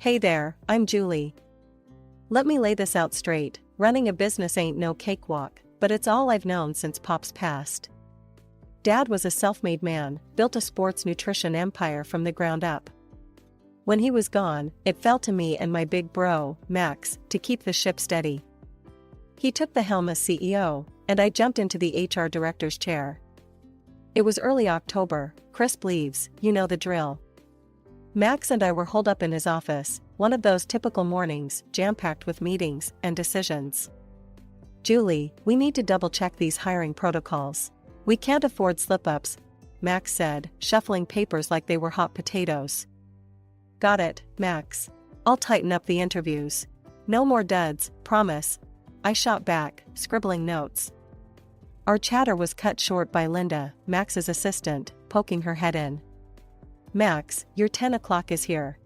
Hey there, I'm Julie. Let me lay this out straight, running a business ain't no cakewalk, but it's all I've known since Pop's passed. Dad was a self-made man, built a sports nutrition empire from the ground up. When he was gone, it fell to me and my big bro, Max, to keep the ship steady. He took the helm as CEO, and I jumped into the HR director's chair. It was early October, crisp leaves, you know the drill. Max and I were holed up in his office, one of those typical mornings, jam-packed with meetings and decisions. Julie, we need to double-check these hiring protocols. We can't afford slip-ups, Max said, shuffling papers like they were hot potatoes. Got it, Max. I'll tighten up the interviews. No more duds, promise. I shot back, scribbling notes. Our chatter was cut short by Linda, Max's assistant, poking her head in. Max, your 10 o'clock is here.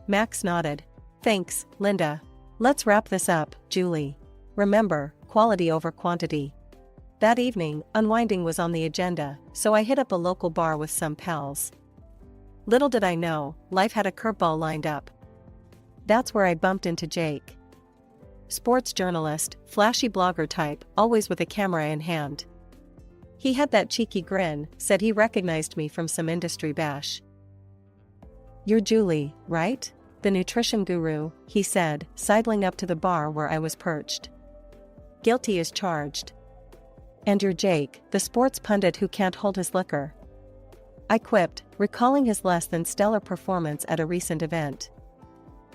Max nodded. Thanks, Linda. Let's wrap this up, Julie. Remember, quality over quantity. That evening, unwinding was on the agenda, so I hit up a local bar with some pals. Little did I know, life had a curveball lined up. That's where I bumped into Jake. Sports journalist, flashy blogger type, always with a camera in hand. He had that cheeky grin, said he recognized me from some industry bash. You're Julie, right? The nutrition guru, he said, sidling up to the bar where I was perched. Guilty as charged. And you're Jake, the sports pundit who can't hold his liquor. I quipped, recalling his less than stellar performance at a recent event.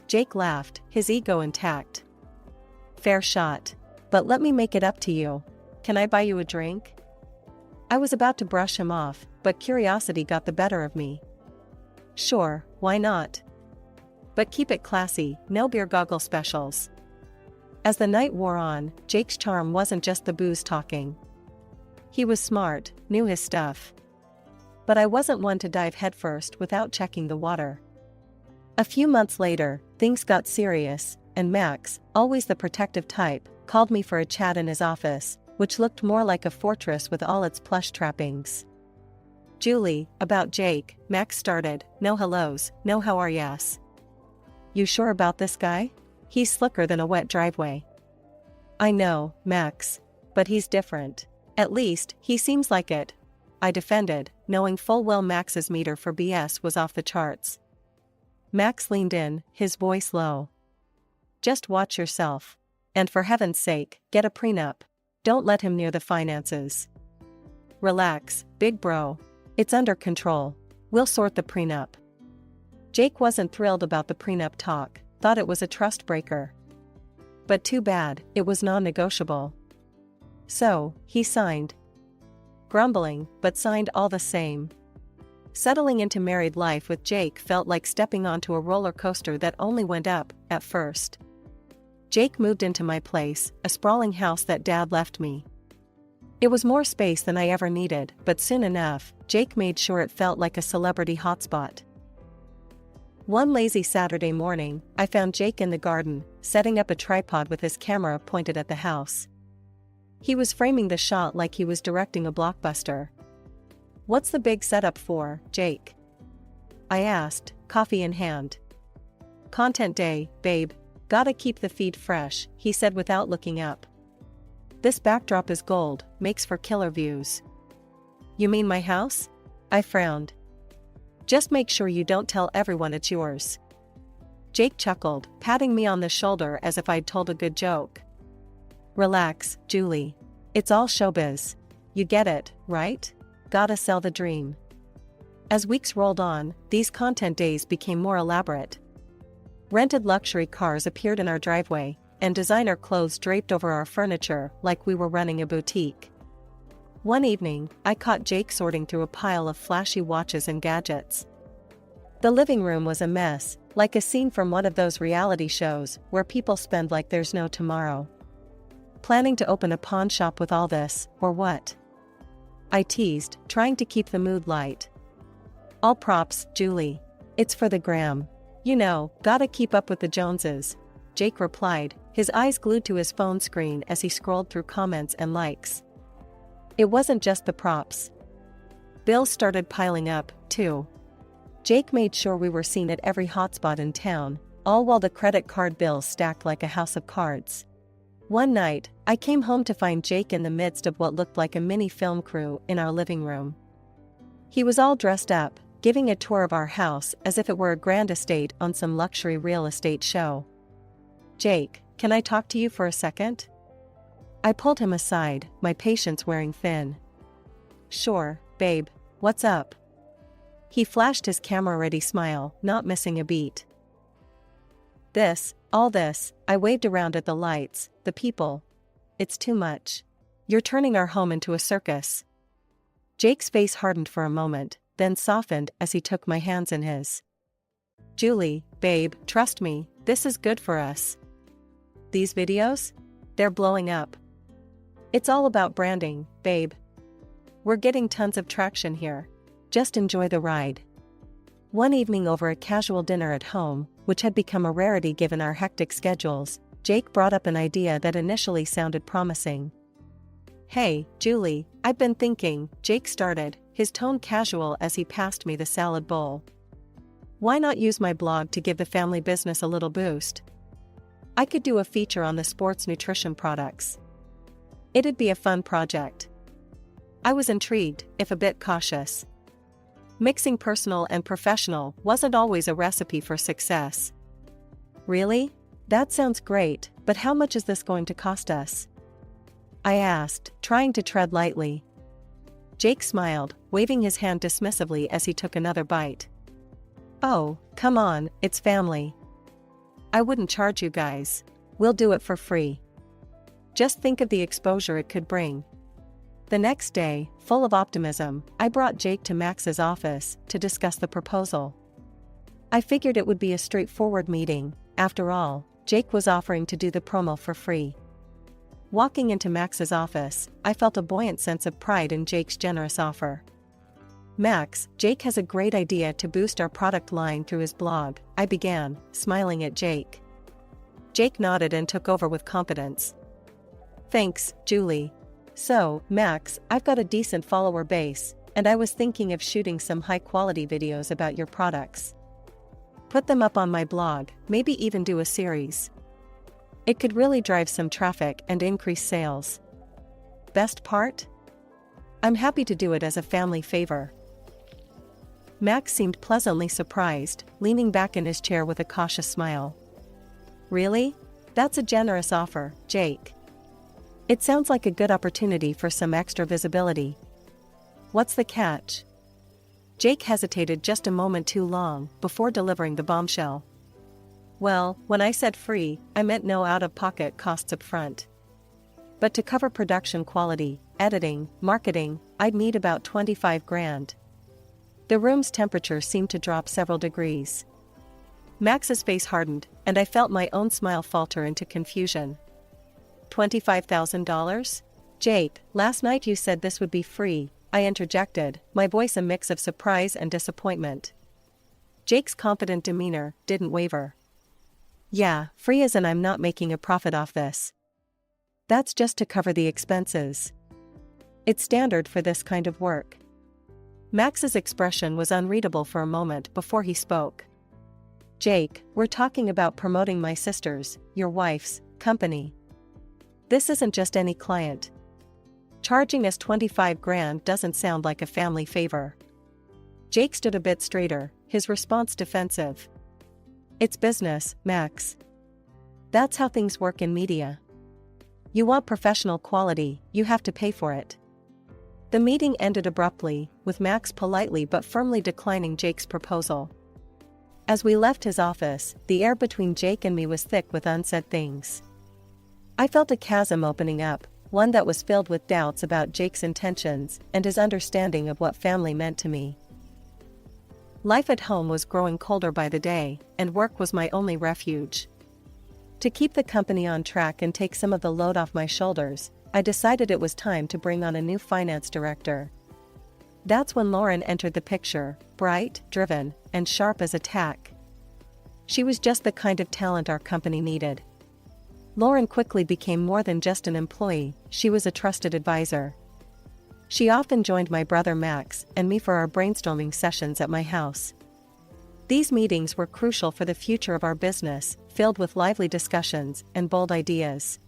Jake laughed, his ego intact. Fair shot. But let me make it up to you. Can I buy you a drink? I was about to brush him off, but curiosity got the better of me. Sure, why not? But keep it classy, no beer goggle specials. As the night wore on, Jake's charm wasn't just the booze talking. He was smart, knew his stuff. But I wasn't one to dive headfirst without checking the water. A few months later, things got serious, and Max, always the protective type, called me for a chat in his office, which looked more like a fortress with all its plush trappings. Julie, about Jake, Max started, no hellos, no how are yas. You sure about this guy? He's slicker than a wet driveway. I know, Max. But he's different. At least, he seems like it. I defended, knowing full well Max's meter for BS was off the charts. Max leaned in, his voice low. Just watch yourself. And for heaven's sake, get a prenup. Don't let him near the finances. Relax, big bro. It's under control. We'll sort the prenup. Jake wasn't thrilled about the prenup talk, thought it was a trust breaker. But too bad, it was non-negotiable. So, he signed. Grumbling, but signed all the same. Settling into married life with Jake felt like stepping onto a roller coaster that only went up, at first. Jake moved into my place, a sprawling house that Dad left me. It was more space than I ever needed, but soon enough, Jake made sure it felt like a celebrity hotspot. One lazy Saturday morning, I found Jake in the garden, setting up a tripod with his camera pointed at the house. He was framing the shot like he was directing a blockbuster. What's the big setup for, Jake? I asked, coffee in hand. Content day, babe. Gotta keep the feed fresh, he said without looking up. This backdrop is gold, makes for killer views. You mean my house? I frowned. Just make sure you don't tell everyone it's yours. Jake chuckled, patting me on the shoulder as if I'd told a good joke. Relax, Julie. It's all showbiz. You get it, right? Gotta sell the dream. As weeks rolled on, these content days became more elaborate. Rented luxury cars appeared in our driveway, and designer clothes draped over our furniture like we were running a boutique. One evening, I caught Jake sorting through a pile of flashy watches and gadgets. The living room was a mess, like a scene from one of those reality shows where people spend like there's no tomorrow. Planning to open a pawn shop with all this, or what? I teased, trying to keep the mood light. All props, Julie. It's for the gram. You know, gotta keep up with the Joneses, Jake replied, his eyes glued to his phone screen as he scrolled through comments and likes. It wasn't just the props. Bills started piling up, too. Jake made sure we were seen at every hotspot in town, all while the credit card bills stacked like a house of cards. One night, I came home to find Jake in the midst of what looked like a mini film crew in our living room. He was all dressed up, giving a tour of our house as if it were a grand estate on some luxury real estate show. "Jake, can I talk to you for a second?" I pulled him aside, my patience wearing thin. "Sure, babe, what's up?" He flashed his camera-ready smile, not missing a beat. All this, I waved around at the lights, the people. "It's too much. You're turning our home into a circus." Jake's face hardened for a moment, then softened as he took my hands in his. "Julie, babe, trust me, this is good for us. These videos? They're blowing up. It's all about branding, babe. We're getting tons of traction here. Just enjoy the ride." One evening over a casual dinner at home, which had become a rarity given our hectic schedules, Jake brought up an idea that initially sounded promising. "Hey, Julie, I've been thinking," Jake started, his tone casual as he passed me the salad bowl. "Why not use my blog to give the family business a little boost? I could do a feature on the sports nutrition products. It'd be a fun project." I was intrigued, if a bit cautious. Mixing personal and professional wasn't always a recipe for success. "Really? That sounds great, but how much is this going to cost us?" I asked, trying to tread lightly. Jake smiled, waving his hand dismissively as he took another bite. "Oh, come on, it's family. I wouldn't charge you guys. We'll do it for free. Just think of the exposure it could bring." The next day, full of optimism, I brought Jake to Max's office to discuss the proposal. I figured it would be a straightforward meeting. After all, Jake was offering to do the promo for free. Walking into Max's office, I felt a buoyant sense of pride in Jake's generous offer. "Max, Jake has a great idea to boost our product line through his blog," I began, smiling at Jake. Jake nodded and took over with confidence. "Thanks, Julie. So, Max, I've got a decent follower base, and I was thinking of shooting some high-quality videos about your products. Put them up on my blog, maybe even do a series. It could really drive some traffic and increase sales. Best part? I'm happy to do it as a family favor." Max seemed pleasantly surprised, leaning back in his chair with a cautious smile. "Really? That's a generous offer, Jake. It sounds like a good opportunity for some extra visibility. What's the catch?" Jake hesitated just a moment too long before delivering the bombshell. "Well, when I said free, I meant no out-of-pocket costs up front. But to cover production quality, editing, marketing, I'd need about 25 grand. The room's temperature seemed to drop several degrees. Max's face hardened, and I felt my own smile falter into confusion. $25,000? "Jake, last night you said this would be free," I interjected, my voice a mix of surprise and disappointment. Jake's confident demeanor didn't waver. "Yeah, free as in I'm not making a profit off this. That's just to cover the expenses. It's standard for this kind of work." Max's expression was unreadable for a moment before he spoke. "Jake, we're talking about promoting my sister's, your wife's, company. This isn't just any client. Charging us 25 grand doesn't sound like a family favor." Jake stood a bit straighter, his response defensive. "It's business, Max. That's how things work in media. You want professional quality, you have to pay for it." The meeting ended abruptly, with Max politely but firmly declining Jake's proposal. As we left his office, the air between Jake and me was thick with unsaid things. I felt a chasm opening up, one that was filled with doubts about Jake's intentions and his understanding of what family meant to me. Life at home was growing colder by the day, and work was my only refuge. To keep the company on track and take some of the load off my shoulders, I decided it was time to bring on a new finance director. That's when Lauren entered the picture, bright, driven, and sharp as a tack. She was just the kind of talent our company needed. Lauren quickly became more than just an employee, she was a trusted advisor. She often joined my brother Max and me for our brainstorming sessions at my house. These meetings were crucial for the future of our business, filled with lively discussions and bold ideas.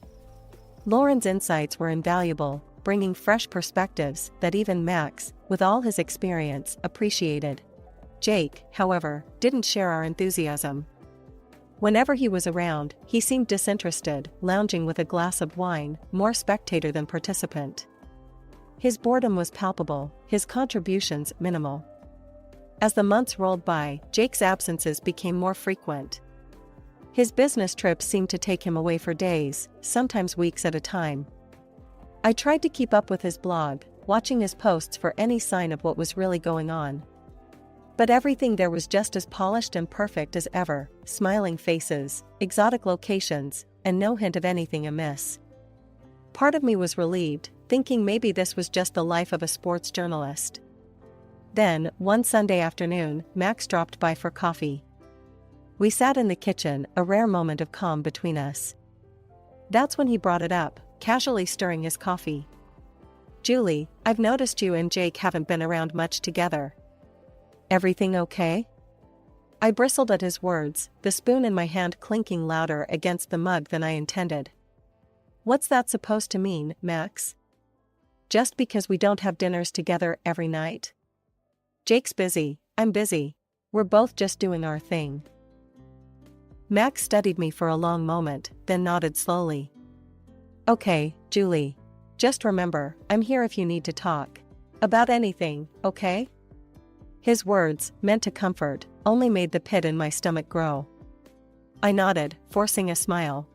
Lauren's insights were invaluable, bringing fresh perspectives that even Max, with all his experience, appreciated. Jake, however, didn't share our enthusiasm. Whenever he was around, he seemed disinterested, lounging with a glass of wine, more spectator than participant. His boredom was palpable, his contributions minimal. As the months rolled by, Jake's absences became more frequent. His business trips seemed to take him away for days, sometimes weeks at a time. I tried to keep up with his blog, watching his posts for any sign of what was really going on. But everything there was just as polished and perfect as ever, smiling faces, exotic locations, and no hint of anything amiss. Part of me was relieved, thinking maybe this was just the life of a sports journalist. Then, one Sunday afternoon, Max dropped by for coffee. We sat in the kitchen, a rare moment of calm between us. That's when he brought it up, casually stirring his coffee. "Julie, I've noticed you and Jake haven't been around much together. Everything okay?" I bristled at his words, the spoon in my hand clinking louder against the mug than I intended. "What's that supposed to mean, Max? Just because we don't have dinners together every night? Jake's busy, I'm busy. We're both just doing our thing." Max studied me for a long moment, then nodded slowly. "Okay, Julie. Just remember, I'm here if you need to talk. About anything, okay?" His words, meant to comfort, only made the pit in my stomach grow. I nodded, forcing a smile.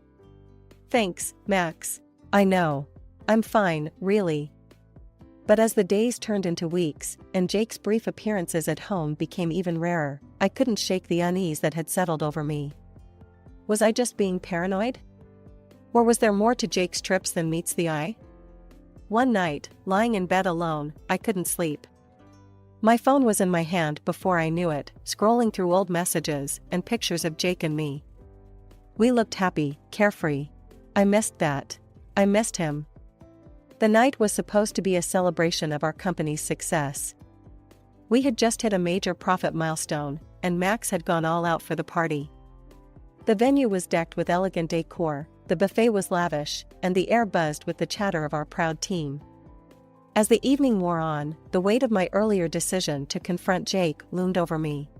"Thanks, Max. I know. I'm fine, really." But as the days turned into weeks, and Jake's brief appearances at home became even rarer, I couldn't shake the unease that had settled over me. Was I just being paranoid? Or was there more to Jake's trips than meets the eye? One night, lying in bed alone, I couldn't sleep. My phone was in my hand before I knew it, scrolling through old messages and pictures of Jake and me. We looked happy, carefree. I missed that. I missed him. The night was supposed to be a celebration of our company's success. We had just hit a major profit milestone, and Max had gone all out for the party. The venue was decked with elegant decor, the buffet was lavish, and the air buzzed with the chatter of our proud team. As the evening wore on, the weight of my earlier decision to confront Jake loomed over me.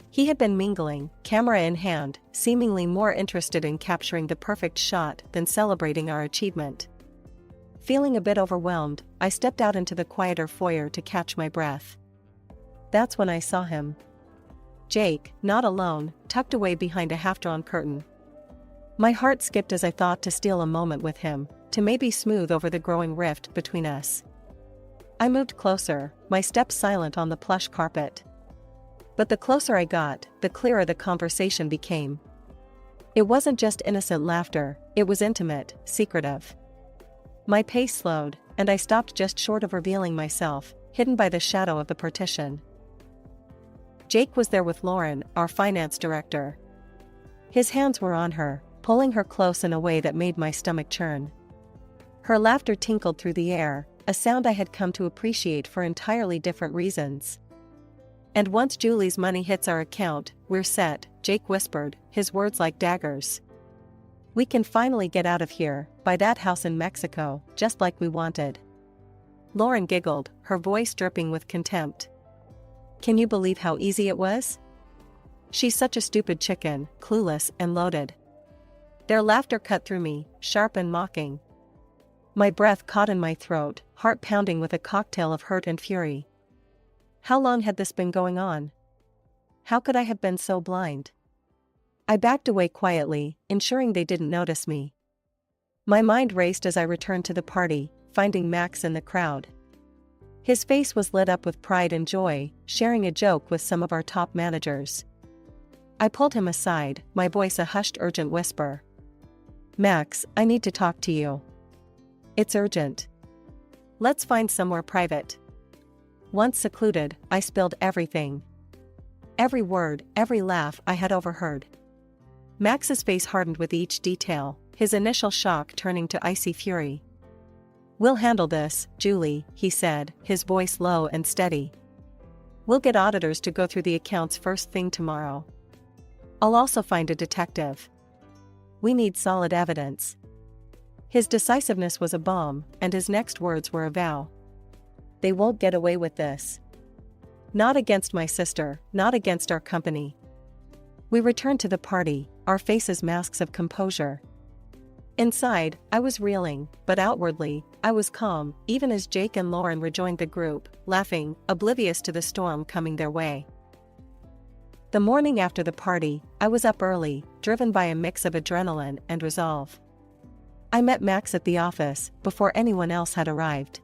He had been mingling, camera in hand, seemingly more interested in capturing the perfect shot than celebrating our achievement. Feeling a bit overwhelmed, I stepped out into the quieter foyer to catch my breath. That's when I saw him. Jake, not alone, tucked away behind a half-drawn curtain. My heart skipped as I thought to steal a moment with him, to maybe smooth over the growing rift between us. I moved closer, my steps silent on the plush carpet. But the closer I got, the clearer the conversation became. It wasn't just innocent laughter, it was intimate, secretive. My pace slowed, and I stopped just short of revealing myself, hidden by the shadow of the partition. Jake was there with Lauren, our finance director. His hands were on her, pulling her close in a way that made my stomach churn. Her laughter tinkled through the air, a sound I had come to appreciate for entirely different reasons. "And once Julie's money hits our account, we're set," Jake whispered, his words like daggers. "We can finally get out of here, buy that house in Mexico, just like we wanted." Lauren giggled, her voice dripping with contempt. "Can you believe how easy it was? She's such a stupid chicken, clueless and loaded." Their laughter cut through me, sharp and mocking. My breath caught in my throat, heart pounding with a cocktail of hurt and fury. How long had this been going on? How could I have been so blind? I backed away quietly, ensuring they didn't notice me. My mind raced as I returned to the party, finding Max in the crowd. His face was lit up with pride and joy, sharing a joke with some of our top managers. I pulled him aside, my voice a hushed urgent whisper. "Max, I need to talk to you. It's urgent. Let's find somewhere private." Once secluded, I spilled everything. Every word, every laugh I had overheard. Max's face hardened with each detail, his initial shock turning to icy fury. "We'll handle this, Julie," he said, his voice low and steady. We'll get auditors to go through the accounts first thing tomorrow. I'll also find a detective. We need solid evidence." His decisiveness was a bomb, and his next words were a vow. "They won't get away with this. Not against my sister, not against our company." We returned to the party, our faces masks of composure. Inside, I was reeling, but outwardly, I was calm, even as Jake and Lauren rejoined the group, laughing, oblivious to the storm coming their way. The morning after the party, I was up early, driven by a mix of adrenaline and resolve. I met Max at the office, before anyone else had arrived.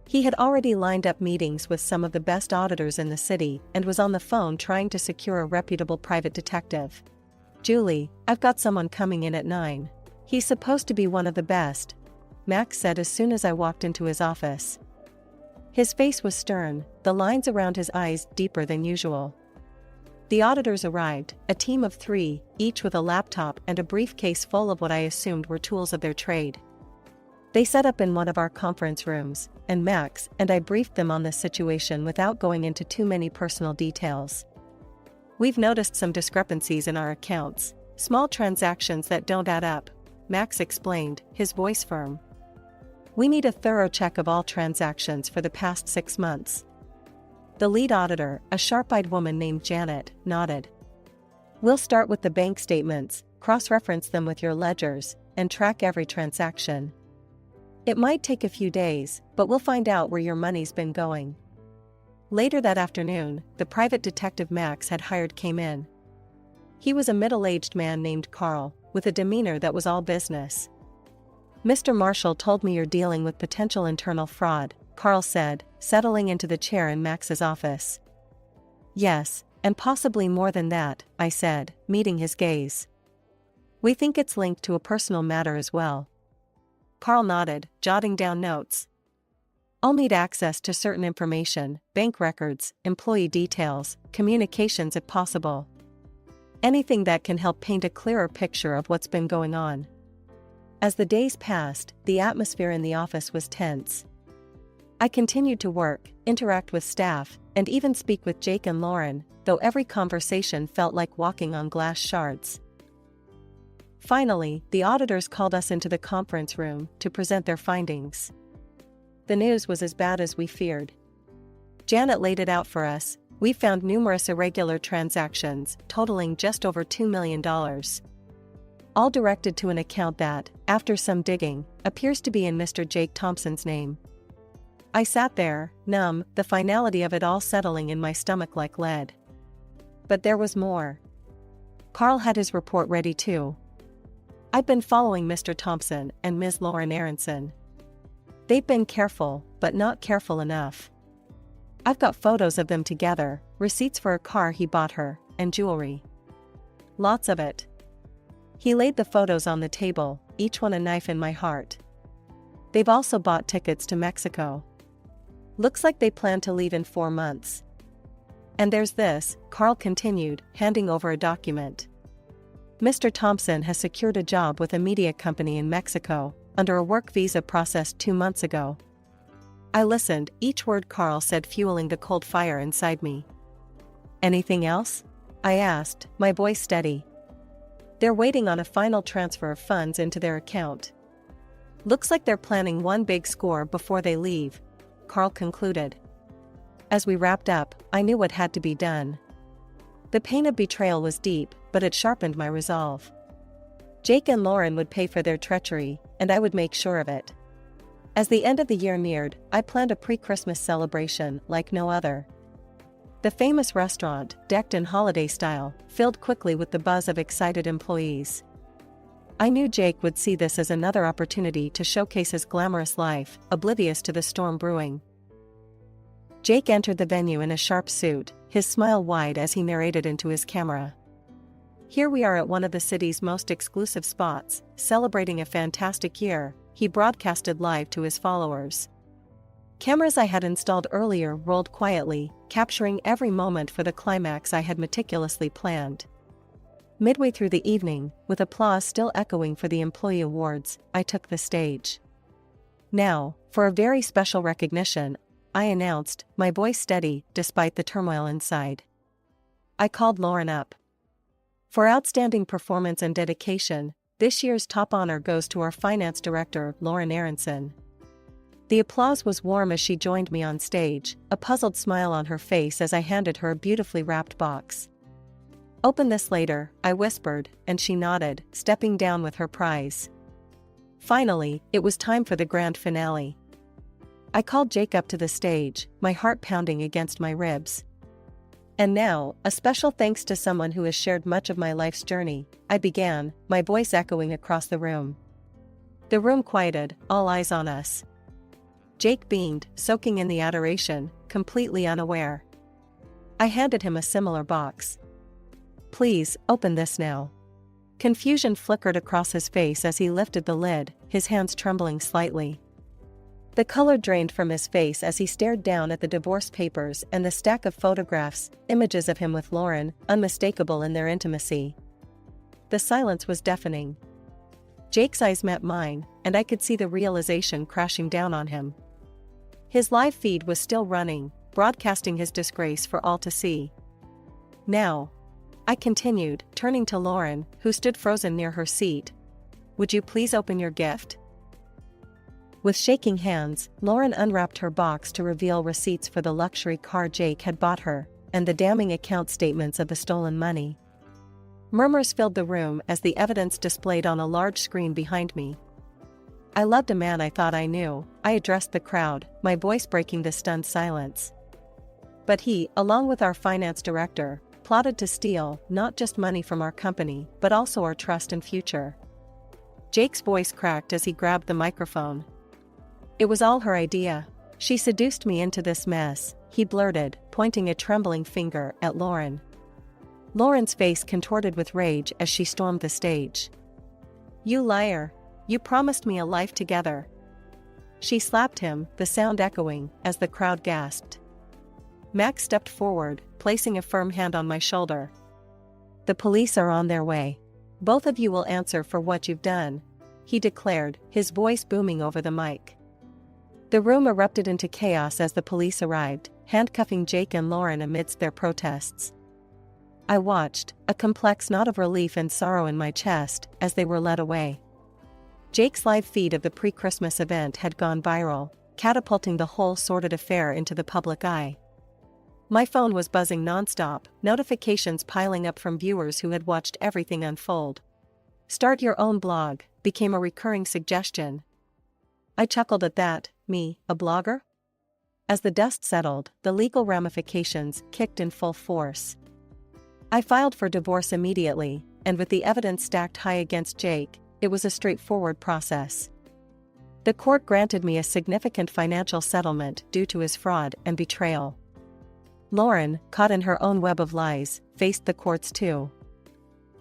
He had already lined up meetings with some of the best auditors in the city and was on the phone trying to secure a reputable private detective. "Julie, I've got someone coming in at 9. He's supposed to be one of the best," Max said as soon as I walked into his office. His face was stern, the lines around his eyes deeper than usual. The auditors arrived, a team of 3, each with a laptop and a briefcase full of what I assumed were tools of their trade. They set up in one of our conference rooms, and Max and I briefed them on the situation without going into too many personal details. "We've noticed some discrepancies in our accounts, small transactions that don't add up," Max explained, his voice firm. "We need a thorough check of all transactions for the past 6 months." The lead auditor, a sharp-eyed woman named Janet, nodded. "We'll start with the bank statements, cross-reference them with your ledgers, and track every transaction. It might take a few days, but we'll find out where your money's been going." Later that afternoon, the private detective Max had hired came in. He was a middle-aged man named Carl, with a demeanor that was all business. "Mr. Marshall told me you're dealing with potential internal fraud," Carl said, settling into the chair in Max's office. "Yes, and possibly more than that," I said, meeting his gaze. "We think it's linked to a personal matter as well." Carl nodded, jotting down notes. "I'll need access to certain information, bank records, employee details, communications if possible. Anything that can help paint a clearer picture of what's been going on." As the days passed, the atmosphere in the office was tense. I continued to work, interact with staff, and even speak with Jake and Lauren, though every conversation felt like walking on glass shards. Finally, the auditors called us into the conference room to present their findings. The news was as bad as we feared. Janet laid it out for us. We found numerous irregular transactions, totaling just over $2 million. All directed to an account that, after some digging, appears to be in Mr. Jake Thompson's name. I sat there, numb, the finality of it all settling in my stomach like lead. But there was more. Carl had his report ready too. I've been following Mr. Thompson and Ms. Lauren Aronson. They've been careful, but not careful enough. I've got photos of them together, receipts for a car he bought her, and jewelry. Lots of it. He laid the photos on the table, each one a knife in my heart. They've also bought tickets to Mexico. Looks like they plan to leave in 4 months. And there's this, Carl continued, handing over a document. Mr. Thompson has secured a job with a media company in Mexico, under a work visa processed 2 months ago. I listened, each word Carl said fueling the cold fire inside me. "Anything else?" I asked, my voice steady. "They're waiting on a final transfer of funds into their account. Looks like they're planning one big score before they leave," Carl concluded. As we wrapped up, I knew what had to be done. The pain of betrayal was deep, but it sharpened my resolve. Jake and Lauren would pay for their treachery, and I would make sure of it. As the end of the year neared, I planned a pre-Christmas celebration like no other. The famous restaurant, decked in holiday style, filled quickly with the buzz of excited employees. I knew Jake would see this as another opportunity to showcase his glamorous life, oblivious to the storm brewing. Jake entered the venue in a sharp suit, his smile wide as he narrated into his camera. "Here we are at one of the city's most exclusive spots, celebrating a fantastic year," he broadcasted live to his followers. Cameras I had installed earlier rolled quietly, capturing every moment for the climax I had meticulously planned. Midway through the evening, with applause still echoing for the employee awards, I took the stage. "Now, for a very special recognition, I announced, my voice steady despite the turmoil inside. I called Lauren up. For outstanding performance and dedication, this year's top honor goes to our finance director, Lauren Aronson. The applause was warm as she joined me on stage, a puzzled smile on her face as I handed her a beautifully wrapped box. "Open this later," I whispered, and she nodded, stepping down with her prize. Finally, it was time for the grand finale. I called Jake up to the stage, my heart pounding against my ribs. "And now, a special thanks to someone who has shared much of my life's journey," I began, my voice echoing across the room. The room quieted, all eyes on us. Jake beamed, soaking in the adoration, completely unaware. I handed him a similar box. "Please, open this now." Confusion flickered across his face as he lifted the lid, his hands trembling slightly. The color drained from his face as he stared down at the divorce papers and the stack of photographs, images of him with Lauren, unmistakable in their intimacy. The silence was deafening. Jake's eyes met mine, and I could see the realization crashing down on him. His live feed was still running, broadcasting his disgrace for all to see. "Now," I continued, turning to Lauren, who stood frozen near her seat, "would you please open your gift?" With shaking hands, Lauren unwrapped her box to reveal receipts for the luxury car Jake had bought her, and the damning account statements of the stolen money. Murmurs filled the room as the evidence displayed on a large screen behind me. "I loved a man I thought I knew," I addressed the crowd, my voice breaking the stunned silence. "But he, along with our finance director, plotted to steal not just money from our company but also our trust and future." Jake's voice cracked as he grabbed the microphone. "It was all her idea. She seduced me into this mess," he blurted, pointing a trembling finger at Lauren. Lauren's face contorted with rage as she stormed the stage. "You liar! You promised me a life together." She slapped him, the sound echoing, as the crowd gasped. Max stepped forward, placing a firm hand on my shoulder. "The police are on their way. Both of you will answer for what you've done," he declared, his voice booming over the mic. The room erupted into chaos as the police arrived, handcuffing Jake and Lauren amidst their protests. I watched, a complex knot of relief and sorrow in my chest, as they were led away. Jake's live feed of the pre-Christmas event had gone viral, catapulting the whole sordid affair into the public eye. My phone was buzzing nonstop, notifications piling up from viewers who had watched everything unfold. "Start your own blog" became a recurring suggestion. I chuckled at that. Me, a blogger? As the dust settled, the legal ramifications kicked in full force. I filed for divorce immediately, and with the evidence stacked high against Jake, it was a straightforward process. The court granted me a significant financial settlement due to his fraud and betrayal. Lauren, caught in her own web of lies, faced the courts too.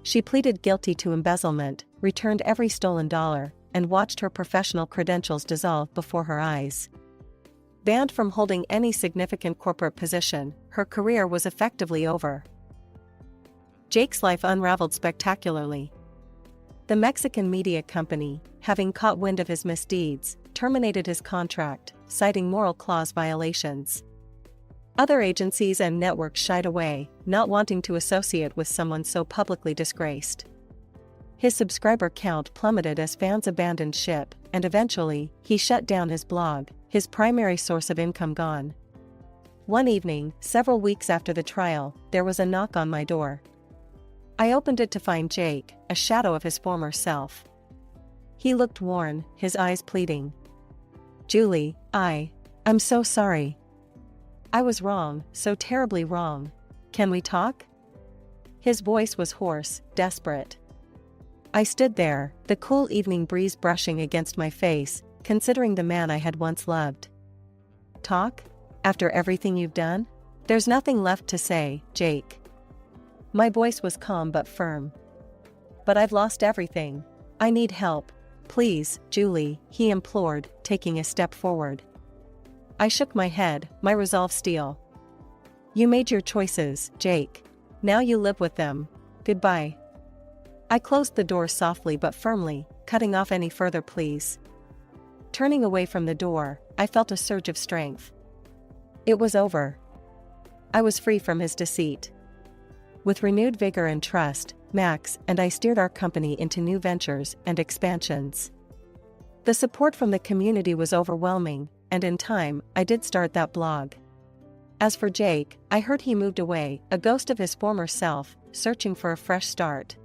She pleaded guilty to embezzlement, returned every stolen dollar, and watched her professional credentials dissolve before her eyes. Banned from holding any significant corporate position, her career was effectively over. Jake's life unraveled spectacularly. The Mexican media company, having caught wind of his misdeeds, terminated his contract, citing moral clause violations. Other agencies and networks shied away, not wanting to associate with someone so publicly disgraced. His subscriber count plummeted as fans abandoned ship, and eventually, he shut down his blog, his primary source of income gone. One evening, several weeks after the trial, there was a knock on my door. I opened it to find Jake, a shadow of his former self. He looked worn, his eyes pleading. "Julie, I'm so sorry. I was wrong, so terribly wrong. Can we talk?" His voice was hoarse, desperate. I stood there, the cool evening breeze brushing against my face, considering the man I had once loved. "Talk? After everything you've done? There's nothing left to say, Jake." My voice was calm but firm. "But I've lost everything. I need help. Please, Julie," he implored, taking a step forward. I shook my head, my resolve steel. "You made your choices, Jake. Now you live with them. Goodbye." I closed the door softly but firmly, cutting off any further pleas. Turning away from the door, I felt a surge of strength. It was over. I was free from his deceit. With renewed vigor and trust, Max and I steered our company into new ventures and expansions. The support from the community was overwhelming, and in time, I did start that blog. As for Jake, I heard he moved away, a ghost of his former self, searching for a fresh start.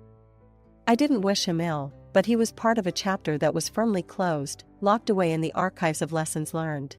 I didn't wish him ill, but he was part of a chapter that was firmly closed, locked away in the archives of lessons learned.